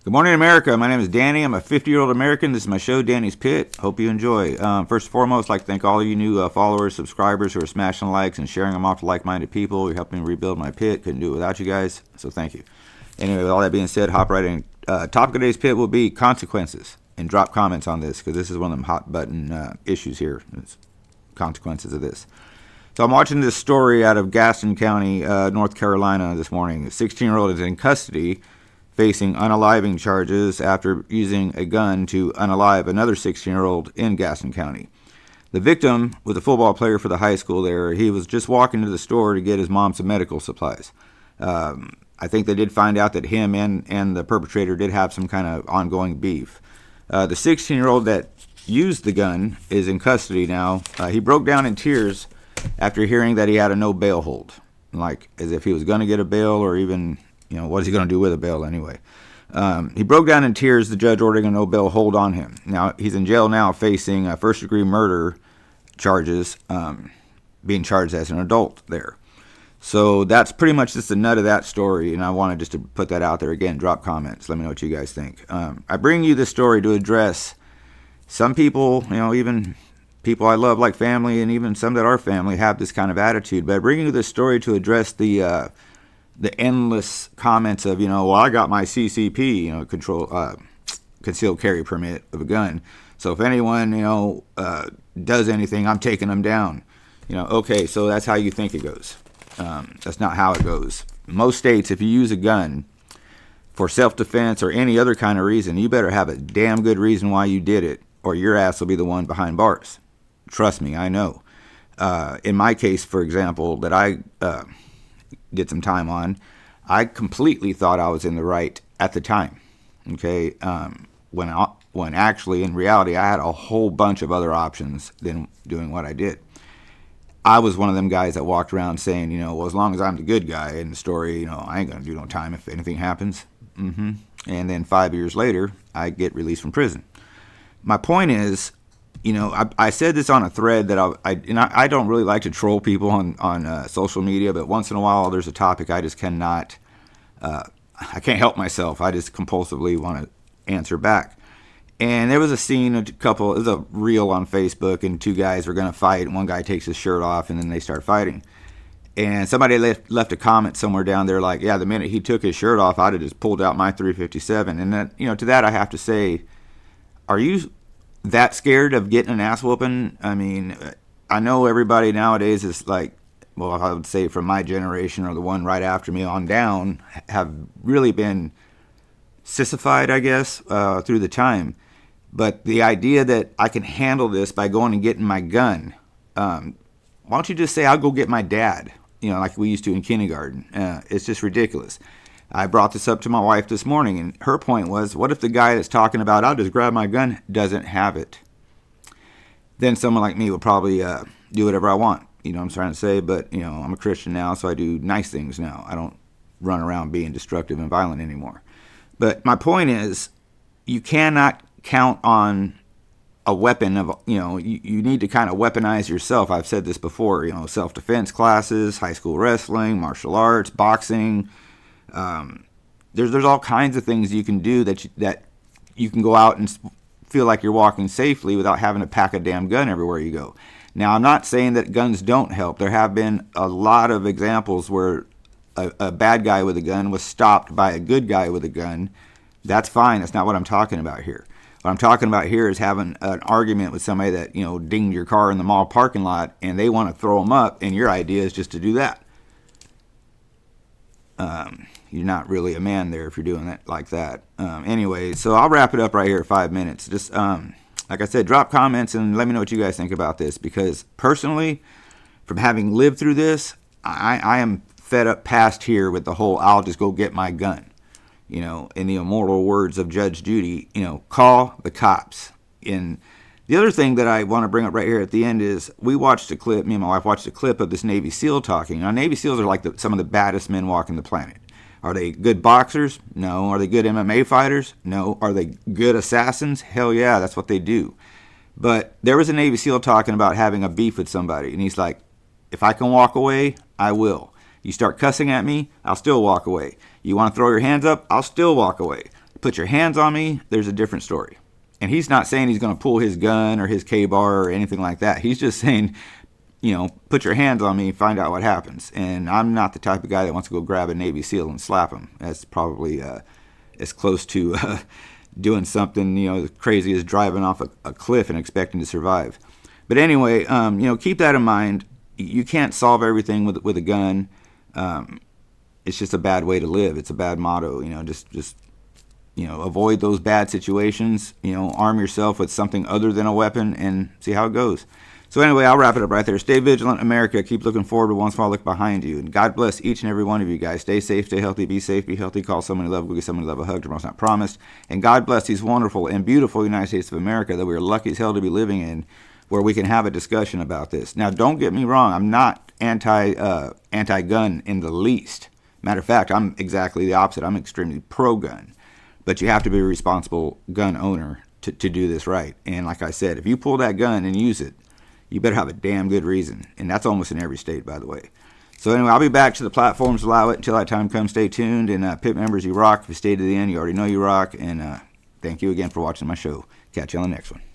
Good morning, America. My name is Danny. I'm a 50-year-old American. This is my show, Danny's Pit. Hope you enjoy. First and foremost, I'd like to thank all of you new followers, subscribers who are smashing likes and sharing them off to like-minded people. You're helping me rebuild my pit. Couldn't do it without you guys, so thank you. Anyway, with all that being said, hop right in. Topic of today's pit will be consequences, and drop comments on this because this is one of them hot-button issues here. It's consequences of this. So I'm watching this story out of Gaston County, North Carolina this morning. A 16-year-old is in custody facing unaliving charges after using a gun to unalive another 16-year-old in Gaston County. The victim was a football player for the high school there. He was just walking to the store to get his mom some medical supplies. I think they did find out that him and the perpetrator did have some kind of ongoing beef. The 16-year-old that used the gun is in custody now. He broke down in tears after hearing that he had a no bail hold, like as if he was going to get a bail or even, what is he going to do with a bail anyway? He broke down in tears, the judge ordering a no bail hold on him. Now, he's in jail now facing first-degree murder charges, being charged as an adult there. So that's pretty much just the nut of that story, and I wanted just to put that out there. Again, drop comments. Let me know what you guys think. I bring you this story to address some people, even people I love like family, and even some that are family have this kind of attitude. But I bring you this story to address the endless comments of, well, I got my CCP, concealed carry permit of a gun. So if anyone, does anything, I'm taking them down. Okay, so that's how you think it goes. That's not how it goes. Most states, if you use a gun for self-defense or any other kind of reason, you better have a damn good reason why you did it, or your ass will be the one behind bars. Trust me, I know. In my case, for example, that I did some time on, I completely thought I was in the right at the time. Okay, when actually in reality I had a whole bunch of other options than doing what I did. I was one of them guys that walked around saying, well, as long as I'm the good guy in the story, I ain't gonna do no time if anything happens. And then 5 years later, I get released from prison. My point is, I said this on a thread that I don't really like to troll people on social media, but once in a while there's a topic I just cannot, I can't help myself. I just compulsively want to answer back. And there was a scene, it was a reel on Facebook, and two guys were going to fight, and one guy takes his shirt off, and then they start fighting. And somebody left a comment somewhere down there like, yeah, the minute he took his shirt off, I'd have just pulled out my .357. And then, to that I have to say, are you that scared of getting an ass whooping? I mean, I know everybody nowadays is like, well, I would say from my generation or the one right after me on down, have really been sissified, I guess, through the time. But the idea that I can handle this by going and getting my gun, why don't you just say, I'll go get my dad, like we used to in kindergarten. It's just ridiculous. I brought this up to my wife this morning, and her point was, what if the guy that's talking about, I'll just grab my gun, doesn't have it? Then someone like me would probably do whatever I want, what I'm trying to say. But, I'm a Christian now, so I do nice things now. I don't run around being destructive and violent anymore. But my point is, you cannot count on a weapon of, you need to kind of weaponize yourself. I've said this before, self-defense classes, high school wrestling, martial arts, boxing. There's all kinds of things you can do that you can go out and feel like you're walking safely without having to pack a damn gun everywhere you go. Now, I'm not saying that guns don't help. There have been a lot of examples where a bad guy with a gun was stopped by a good guy with a gun. That's fine. That's not what I'm talking about here. What I'm talking about here is having an argument with somebody that, dinged your car in the mall parking lot, and they want to throw them up, and your idea is just to do that. You're not really a man there if you're doing that like that. Anyway, so I'll wrap it up right here at 5 minutes. Just, like I said, drop comments and let me know what you guys think about this, because personally, from having lived through this, I am fed up past here with the whole, I'll just go get my gun. In the immortal words of Judge Judy, call the cops. And the other thing that I want to bring up right here at the end is, me and my wife watched a clip of this Navy SEAL talking. Now, Navy SEALs are like some of the baddest men walking the planet. Are they good boxers? No. Are they good MMA fighters? No. Are they good assassins? Hell yeah, that's what they do. But there was a Navy SEAL talking about having a beef with somebody, and he's like, if I can walk away, I will. You start cussing at me, I'll still walk away. You want to throw your hands up, I'll still walk away. put your hands on me, there's a different story. And he's not saying he's going to pull his gun or his K-bar or anything like that. He's just saying, put your hands on me, find out what happens. And I'm not the type of guy that wants to go grab a Navy SEAL and slap him. That's probably as close to doing something, crazy as driving off a cliff and expecting to survive. But anyway, keep that in mind. You can't solve everything with a gun. It's just a bad way to live. It's a bad motto. Just avoid those bad situations. Arm yourself with something other than a weapon and see how it goes. So anyway, I'll wrap it up right there. Stay vigilant, America. Keep looking forward, but once in a while look behind you. And God bless each and every one of you guys. Stay safe, stay healthy, be safe, be healthy. Call someone you love, go get someone you love a hug. Tomorrow's not promised. And God bless these wonderful and beautiful United States of America that we are lucky as hell to be living in, where we can have a discussion about this. Now, don't get me wrong. I'm not anti-gun in the least. Matter of fact, I'm exactly the opposite. I'm extremely pro-gun. But you have to be a responsible gun owner to do this right. And like I said, if you pull that gun and use it, you better have a damn good reason. And that's almost in every state, by the way. So anyway, I'll be back to the platforms. Allow it until that time comes. Stay tuned. And PIT members, you rock. If you stay to the end, you already know you rock. And thank you again for watching my show. Catch you on the next one.